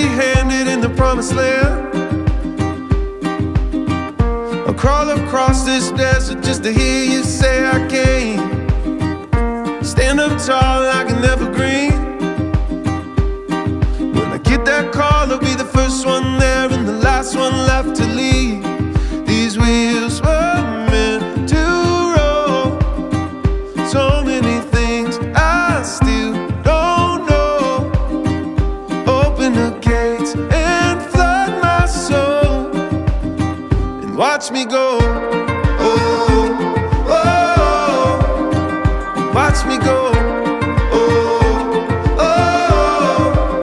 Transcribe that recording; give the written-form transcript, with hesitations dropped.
empty-handed in the promised land. I'll crawl across this desert just to hear you say I came. Stand up tall like an evergreen. When I get that call, I'll be the first one there and the last one left to leave. These wheels were meant to roll. So many things I still don't know. Open the gates and flood my soul and watch me go.